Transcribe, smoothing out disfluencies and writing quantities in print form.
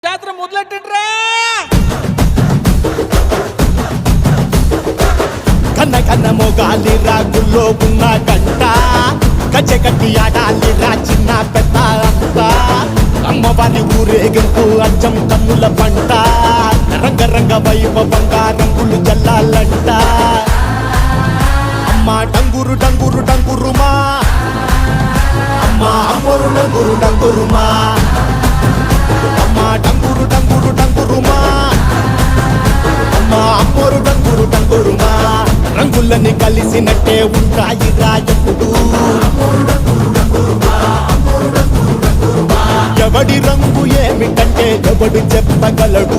జాతర మొదలెట్టండిరా. కన్న కన్న మొగాలి రాగుల్లో ఉన్న గంట గజ్జె కట్టి ఆడాలి రా చిన్న పెద్ద అంతా అమ్మవారి ఊరేగింపు అచ్చం కన్నుల పంట రంగరంగ వైభవంగా రంగులు జల్లాలంట అమ్మ డంగురు డంగురు డంగురుమా అమ్మ అమ్మోరు డంగురు డంగురుమా అమ్మ డంగురు డంగురు డంగురుమా అమ్మ అమ్మోరు డంగురు డంగురుమా రంగులని కలిసినట్టే ఉంటాయి రాయప్పుడు ఎవడి రంగు ఏమిటంటే ఎవడు చెప్పగలడు